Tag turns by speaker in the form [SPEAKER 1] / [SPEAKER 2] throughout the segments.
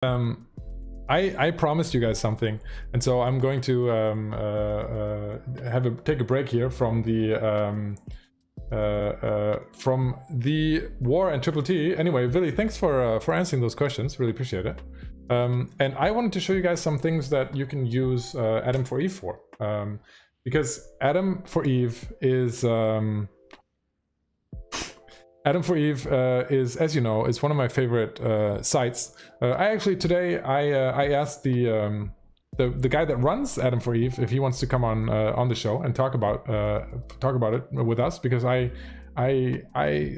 [SPEAKER 1] I promised you guys something, and so I'm going to take a break here from the war and Triple T. Anyway, Willy, thanks for answering those questions. Really appreciate it. And I wanted to show you guys some things that you can use Adam4Eve for, because Adam4Eve is Adam4Eve is, as you know, is one of my favorite sites. I actually today I asked the guy that runs Adam4Eve if he wants to come on the show and talk about it with us, because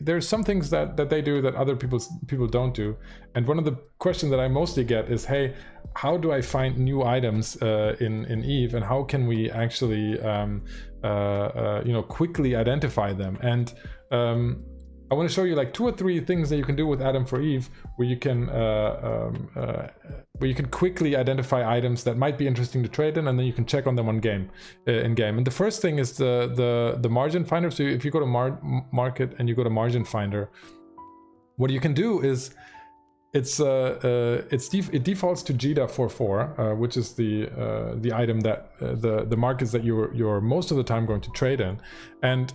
[SPEAKER 1] there's some things that they do that other people don't do, and one of the questions that I mostly get is, hey, how do I find new items in Eve, and how can we actually quickly identify them? And I want to show you like 2 or 3 things that you can do with Adam4Eve where you can quickly identify items that might be interesting to trade in, and then you can check on them in game. And the first thing is the margin finder. So if you go to market and you go to margin finder, what you can do is it defaults to GDA44, which is the item that the markets that you're most of the time going to trade in, and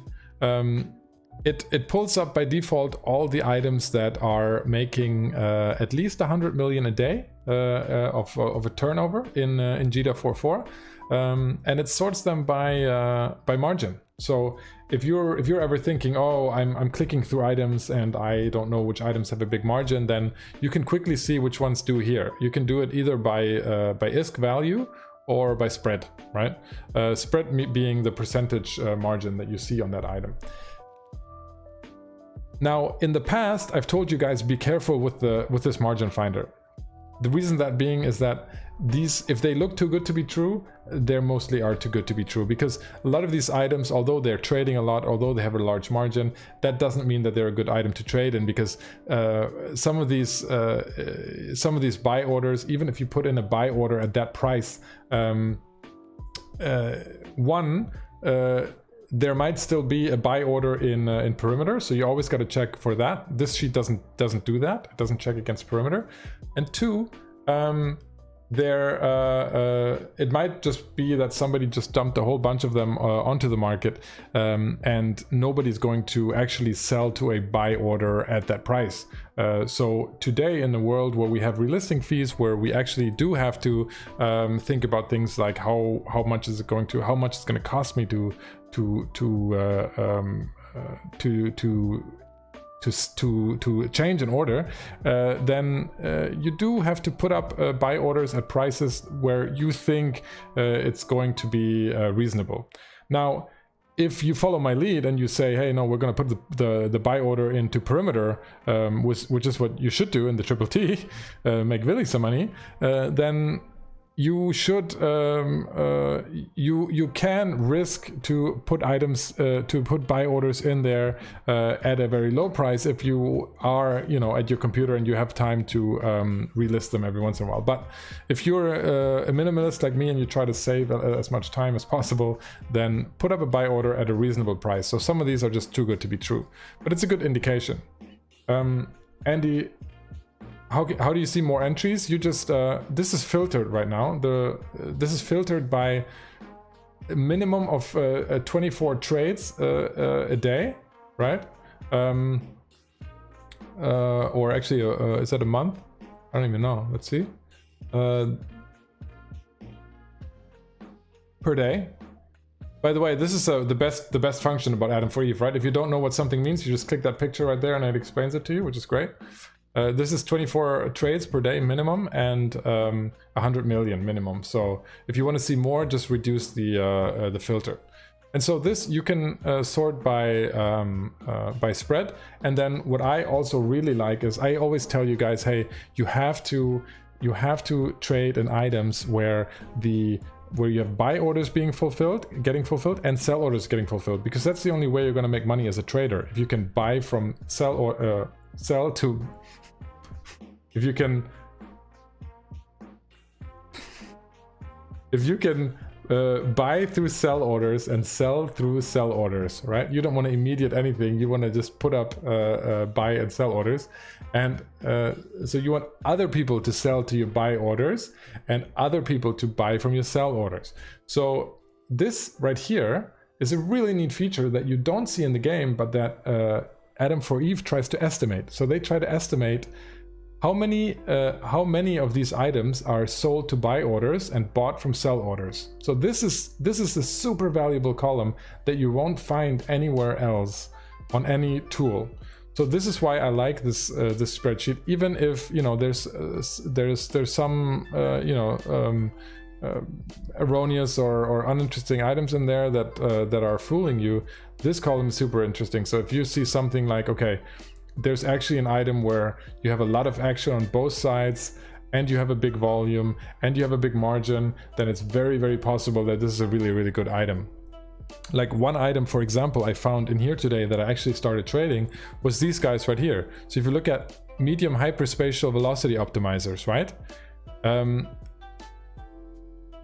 [SPEAKER 1] it pulls up by default all the items that are making at least 100 million a day of a turnover in GDA44, and it sorts them by margin. So if you're ever thinking, oh, I'm clicking through items and I don't know which items have a big margin, then you can quickly see which ones do here. You can do it either by ISK value or by spread, right? Spread being the percentage margin that you see on that item. Now, in the past, I've told you guys be careful with this margin finder. The reason that being is that these, if they look too good to be true, they mostly are too good to be true, because a lot of these items, although they're trading a lot, although they have a large margin, that doesn't mean that they're a good item to trade in, because some of these buy orders, even if you put in a buy order at that price, there might still be a buy order in perimeter, so you always got to check for that. This sheet doesn't do that. It doesn't check against perimeter. And 2, it might just be that somebody just dumped a whole bunch of them onto the market, and nobody's going to actually sell to a buy order at that price. So today, in the world where we have relisting fees, where we actually do have to think about things like how much it's going to cost me to change an order, then you do have to put up buy orders at prices where you think it's going to be reasonable. Now, if you follow my lead and you say, hey, no, we're going to put the buy order into perimeter, which is what you should do in the Triple T, make Willy some money, then you should you can risk to put items to put buy orders in there at a very low price if you are at your computer and you have time to relist them every once in a while. But if you're a minimalist like me and you try to save as much time as possible, then put up a buy order at a reasonable price. So some of these are just too good to be true, but it's a good indication. Andy, how do you see more entries? You just this is filtered right now. This is filtered by a minimum of 24 trades a day, right? Or actually, is that a month? I don't even know. Let's see. Per day. By the way, this is the best function about Adam4Eve, right? If you don't know what something means, you just click that picture right there and it explains it to you, which is great. This is 24 trades per day minimum and 100 million minimum. So if you want to see more, just reduce the filter. And so this you can sort by spread. And then what I also really like is I always tell you guys, hey, you have to trade in items where you have buy orders getting fulfilled, and sell orders getting fulfilled, because that's the only way you're going to make money as a trader. If you can buy from sell to if you can buy through sell orders and sell through sell orders, right? You don't want to immediate anything. You want to just put up buy and sell orders. And so you want other people to sell to your buy orders and other people to buy from your sell orders. So this right here is a really neat feature that you don't see in the game, but that Adam4Eve tries to estimate. So they try to estimate how many of these items are sold to buy orders and bought from sell orders. So this is a super valuable column that you won't find anywhere else on any tool. So this is why I like this this spreadsheet, even if there's some erroneous or uninteresting items in there that are fooling you. This column is super interesting. So if you see something like, okay, there's actually an item where you have a lot of action on both sides and you have a big volume and you have a big margin, then it's very, very possible that this is a really, really good item. Like one item, for example, I found in here today that I actually started trading was these guys right here. So if you look at medium hyperspatial velocity optimizers, right?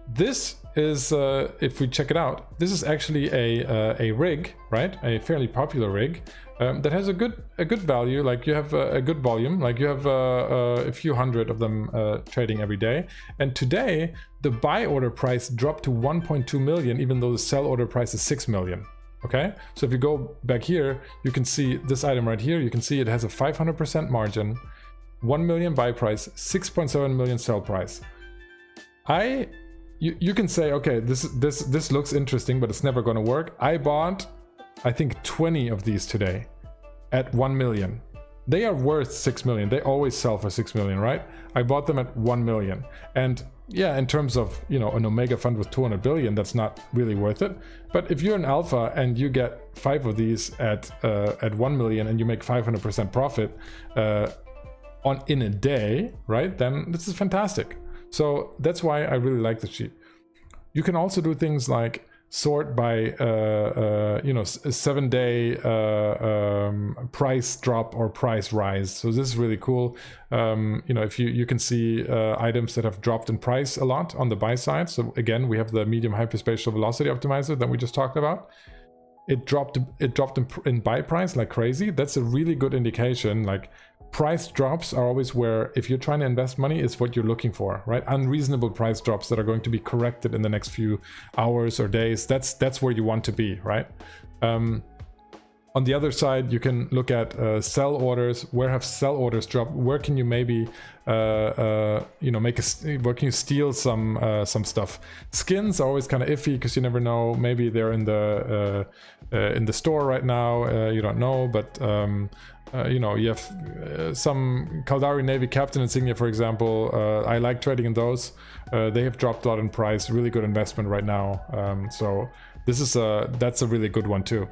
[SPEAKER 1] This is, if we check it out, this is actually a rig, right? A fairly popular rig that has a good value. Like you have a good volume, like you have a few hundred of them trading every day. And today, the buy order price dropped to 1.2 million, even though the sell order price is 6 million. Okay, so if you go back here, you can see this item right here. You can see it has a 500% margin, 1 million buy price, 6.7 million sell price. You can say, okay, this looks interesting, but it's never going to work. I bought, I think, 20 of these today at 1 million. They are worth 6 million. They always sell for 6 million, right? I bought them at 1 million. And yeah, in terms of, an Omega fund with 200 billion, that's not really worth it. But if you're an alpha and you get 5 of these at 1 million and you make 500% profit in a day, right? Then this is fantastic. So that's why I really like the sheet. You can also do things like sort by, 7-day price drop or price rise. So this is really cool. If you can see items that have dropped in price a lot on the buy side. So again, we have the medium hyperspatial velocity optimizer that we just talked about. It dropped in buy price like crazy. That's a really good indication. Like, price drops are always where, if you're trying to invest money, is what you're looking for, right? Unreasonable price drops that are going to be corrected in the next few hours or days. That's where you want to be, right? On the other side, you can look at sell orders. Where have sell orders dropped? Where can you maybe where can you steal some stuff? Skins are always kind of iffy because you never know. Maybe they're in the store right now. You don't know, but you have some Caldari Navy Captain insignia, for example. I like trading in those. They have dropped a lot in price. Really good investment right now. So this is that's a really good one too.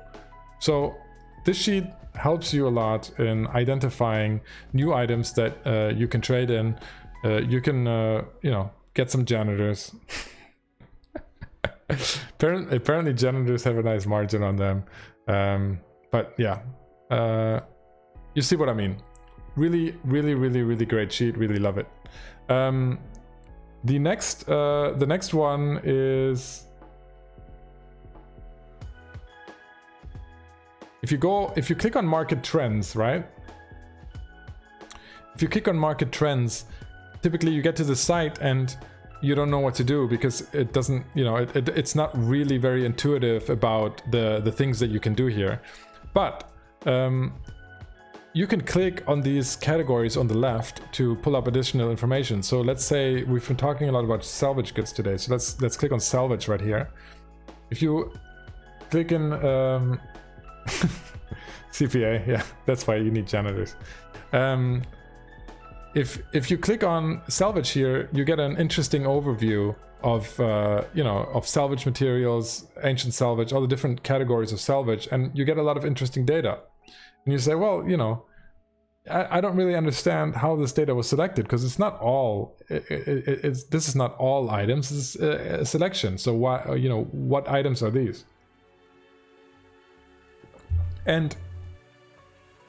[SPEAKER 1] So this sheet helps you a lot in identifying new items that you can trade in. You can get some janitors. Apparently janitors have a nice margin on them. But yeah. You see what I mean? Really, really, really, really great sheet. Really love it. The next one is, if you click on market trends, right? If you click on market trends, typically you get to the site and you don't know what to do because it doesn't, it's not really very intuitive about the things that you can do here. But you can click on these categories on the left to pull up additional information. So let's say we've been talking a lot about salvage goods today. So let's click on salvage right here. If you click in CPA, yeah, that's why you need janitors. If you click on salvage here, you get an interesting overview of of salvage materials, ancient salvage, all the different categories of salvage, and you get a lot of interesting data. And you say, well, I don't really understand how this data was selected because it's not all. This is not all items. This is a selection. So why, what items are these? And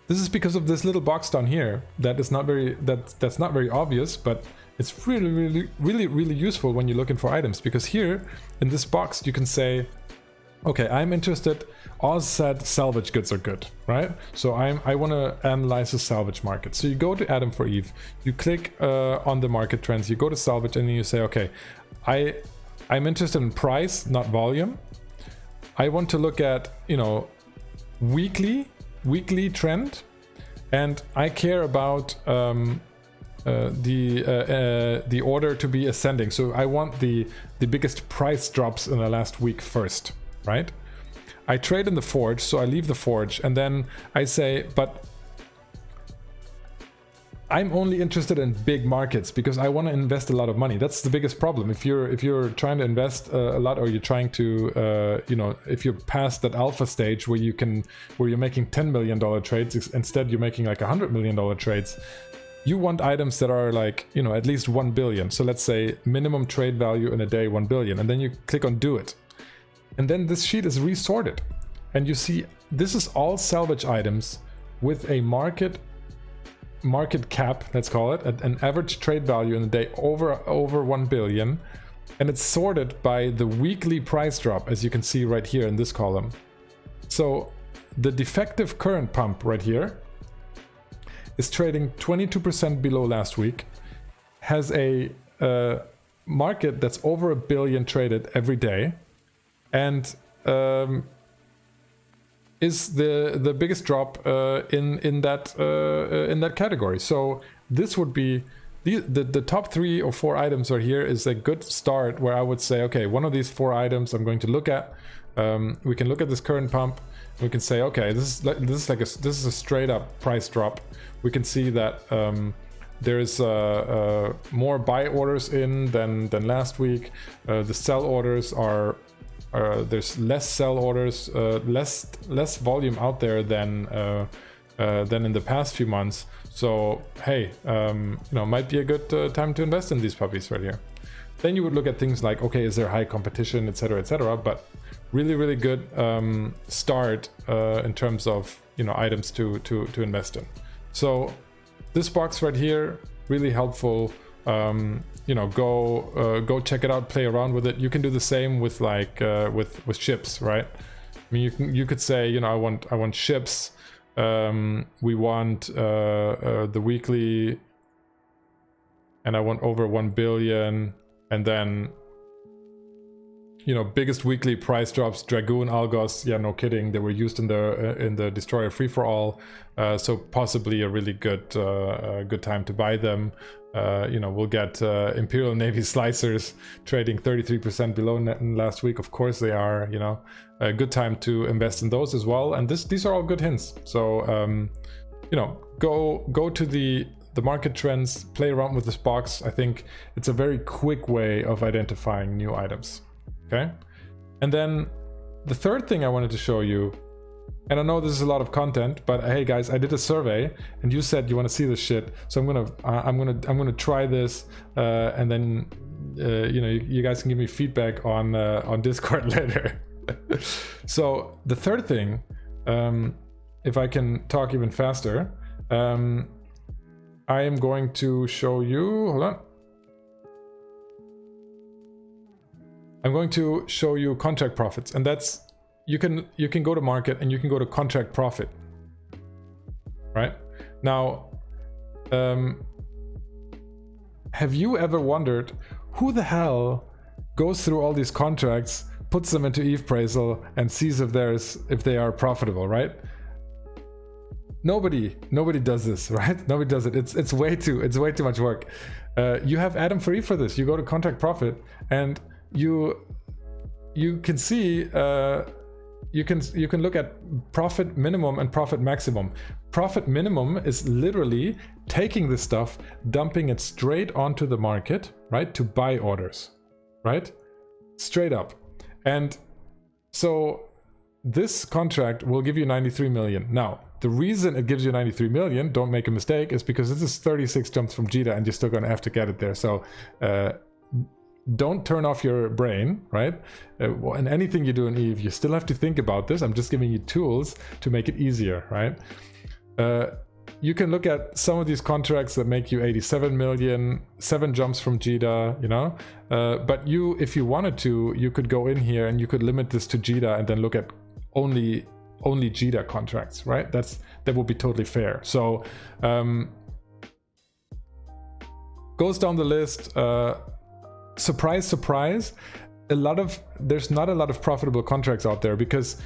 [SPEAKER 1] this is because of this little box down here that is not very that's not very obvious, but it's really useful when you're looking for items, because here in this box you can say, okay, I'm interested. Oz said salvage goods are good, right? So I want to analyze the salvage market. So you go to Adam4Eve, you click on the market trends, you go to salvage, and then you say, okay, I'm interested in price, not volume. I want to look at, you know, weekly trend, and I care about the order to be ascending. So I want the biggest price drops in the last week first, right? I trade in the forge, so I leave the forge, and then I say, but I'm only interested in big markets because I want to invest a lot of money. That's the biggest problem. If you're trying to invest a lot, or you're trying to you know, if you're past that alpha stage where you're making $10 million trades, instead you're making like $100 million trades, you want items that are like, you know, at least 1 billion. So let's say minimum trade value in a day 1 billion, and then you click on do it, and then this sheet is resorted, and you see this is all salvage items with a market cap, let's call it, an average trade value in a day over 1 billion, and it's sorted by the weekly price drop, as you can see right here in this column. So the defective current pump right here is trading 22% below last week, has a market that's over 1 billion traded every day, and is the biggest drop in that category. So this would be the top 3 or 4 items are here is a good start, where I would say, okay, one of these 4 items I'm going to look at. We can look at this current pump. We can say, okay, this is a straight up price drop. We can see that there is more buy orders in than last week. The sell orders are there's less sell orders, less volume out there than in the past few months. So hey, you know, might be a good time to invest in these puppies right here. Then you would look at things like, okay, is there high competition, etc., etc. But really good start in terms of, you know, items to invest in. So this box right here, really helpful. You know, go check it out, play around with it. You can do the same with like with ships, right? I mean, you could say, you know, I want ships. We want the weekly, and I want over 1 billion, and then, you know, biggest weekly price drops, Dragoon, Algos, yeah, no kidding, they were used in the Destroyer free for all, so possibly a really good time to buy them. You know, we'll get Imperial Navy Slicers trading 33% below net in last week. Of course they are, you know, a good time to invest in those as well. And these are all good hints. So, you know, go to the market trends, play around with this box. I think it's a very quick way of identifying new items. Okay. And then the third thing I wanted to show you, and I know this is a lot of content, but hey guys, I did a survey and you said you want to see this shit, so I'm gonna try this, and then you know, you guys can give me feedback on Discord later. So the third thing, if I can talk even faster, I am going to show you, hold on. I'm going to show you contract profits, and that's, you can go to market and you can go to contract profit, right? Now, have you ever wondered who the hell goes through all these contracts, puts them into EvePraisal, and sees if they are profitable, right? Nobody does this, right? Nobody does it. It's way too much work. You have Adam4Eve for this. You go to contract profit, and you can see, you can look at profit minimum and profit maximum. Profit minimum is literally taking this stuff, dumping it straight onto the market, right, to buy orders, right, straight up. And so this contract will give you 93 million. Now, the reason it gives you 93 million, don't make a mistake, is because this is 36 jumps from JITA, and you're still going to have to get it there. So don't turn off your brain, right? And anything you do in Eve, you still have to think about this. I'm just giving you tools to make it easier, right? you can look at some of these contracts that make you 87 million, 7 jumps from JITA, you know. But if you wanted to, you could go in here and you could limit this to JITA and then look at only JITA contracts, right? That would be totally fair. So goes down the list. Surprise, surprise. There's not a lot of profitable contracts out there because,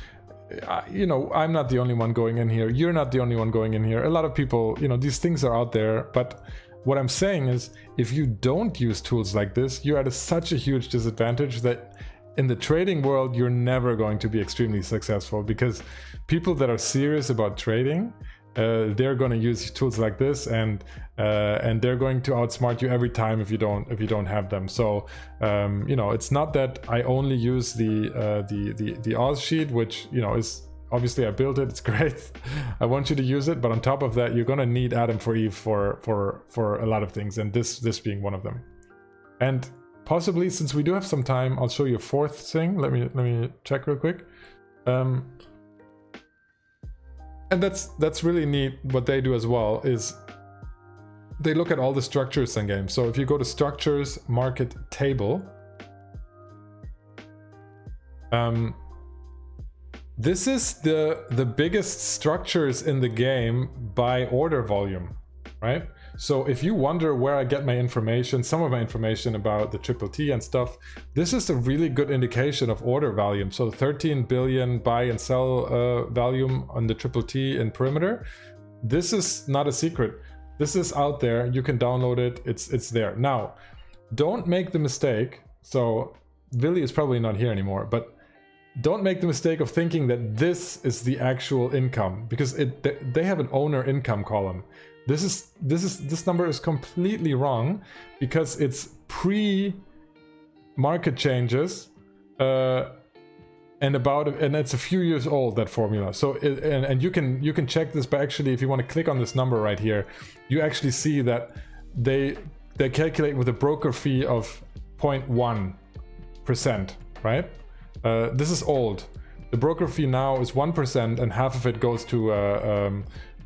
[SPEAKER 1] you know, I'm not the only one going in here. You're not the only one going in here. A lot of people, you know, these things are out there. But what I'm saying is, if you don't use tools like this, you're at such a huge disadvantage that in the trading world, you're never going to be extremely successful, because people that are serious about trading, they're going to use tools like this, and they're going to outsmart you every time if you don't have them. So you know, it's not that I only use the Oz sheet, which, you know, is obviously I built it, it's great. I want you to use it, but on top of that, you're going to need Adam4Eve for a lot of things, and this being one of them. And possibly, since we do have some time, I'll show you a fourth thing. Let me check real quick. And that's really neat. What they do as well is they look at all the structures in games. So if you go to structures, market table, this is the biggest structures in the game by order volume, right? So if you wonder where I get my information, some of my information about the Triple T and stuff, this is a really good indication of order volume. So 13 billion buy and sell volume on the Triple T in perimeter. This is not a secret. This is out there. You can download it. It's there. Now, don't make the mistake. So Willy is probably not here anymore, but don't make the mistake of thinking that this is the actual income, because they have an owner income column. This number is completely wrong, because it's pre-market changes, and it's a few years old, that formula. So and you can check this by actually, if you want to click on this number right here, you actually see that they calculate with a broker fee of 0.1%, right? This is old. The broker fee now is 1%, and half of it goes to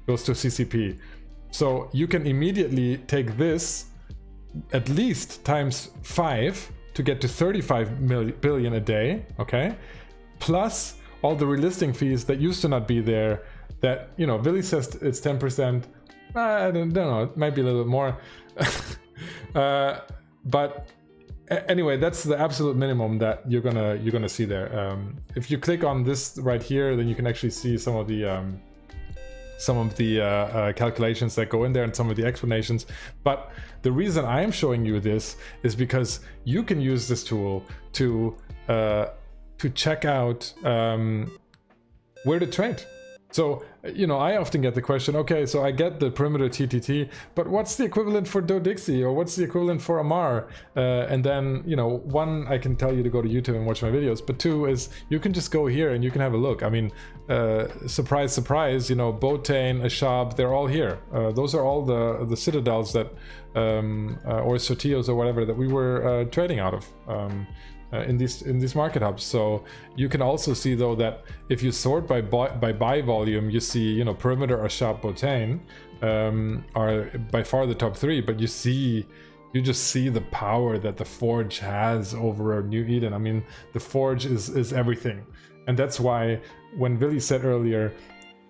[SPEAKER 1] CCP. So you can immediately take this at least times 5 to get to 35 billion a day, okay? Plus all the relisting fees that used to not be there, that, you know, Willy says it's 10%. I don't know, it might be a little bit more. But anyway, that's the absolute minimum that you're gonna see there. If you click on this right here, then you can actually see some of the calculations that go in there and some of the explanations. But the reason I'm showing you this is because you can use this tool to check out where to trade. So, you know, I often get the question, okay, so I get the perimeter TTT, but what's the equivalent for Do Dixie, or what's the equivalent for Amar? And then, you know, one, I can tell you to go to YouTube and watch my videos, but two is you can just go here and you can have a look. I mean, surprise, surprise, you know, Botane, Ashab, they're all here. Those are all the citadels that, or Sotios or whatever, that we were trading out of. In these market hubs. So you can also see, though, that if you sort by buy volume, you see, you know, perimeter, Ashab, Botane are by far the top 3, but you just see the power that the Forge has over New Eden. I mean, the Forge is everything, and that's why when Willy said earlier,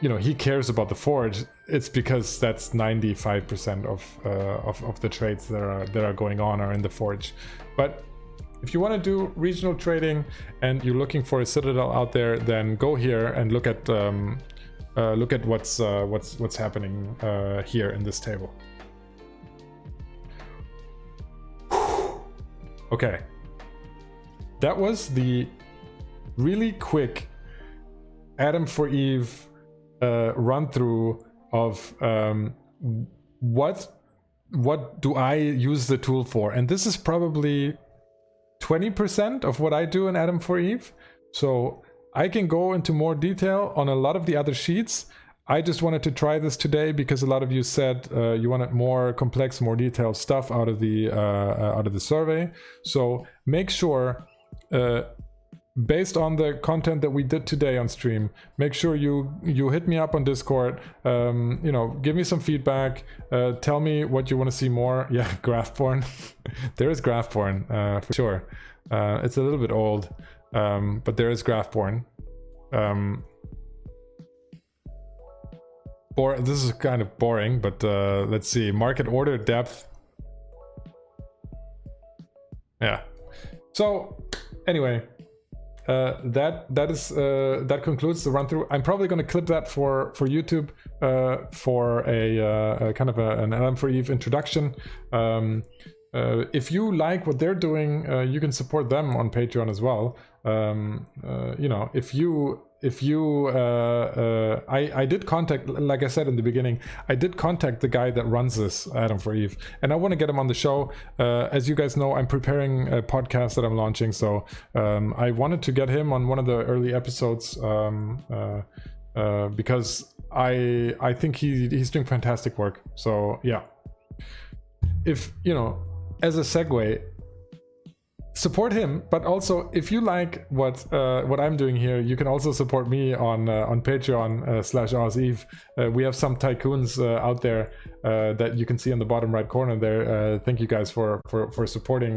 [SPEAKER 1] you know, he cares about the Forge, it's because that's 95% of the trades that are going on are in the Forge. But if you want to do regional trading and you're looking for a citadel out there, then go here and look at what's happening here in this table. Okay, that was the really quick Adam4Eve run through of what do I use the tool for, and this is probably 20% of what I do in Adam4Eve. So I can go into more detail on a lot of the other sheets. I just wanted to try this today because a lot of you said you wanted more complex, more detailed stuff out of the survey. So make sure based on the content that we did today on stream, make sure you hit me up on Discord. You know, give me some feedback. Tell me what you want to see more. Yeah, graph porn. There is graph porn for sure. It's a little bit old, but there is graph porn. This is kind of boring, but let's see. Market order depth. Yeah. So anyway, that concludes the run through. I'm probably going to clip that for YouTube for a kind of an Adam4Eve introduction. If you like what they're doing, you can support them on Patreon as well. You know, I did contact, like I said in the beginning, I did contact the guy that runs this, Adam4Eve, and I want to get him on the show. As you guys know, I'm preparing a podcast that I'm launching, so I wanted to get him on one of the early episodes because I think he's doing fantastic work. So yeah, if you know, as a segue, support him, but also if you like what I'm doing here, you can also support me on Patreon /Adam4Eve. We have some tycoons out there that you can see on the bottom right corner there. Thank you guys for supporting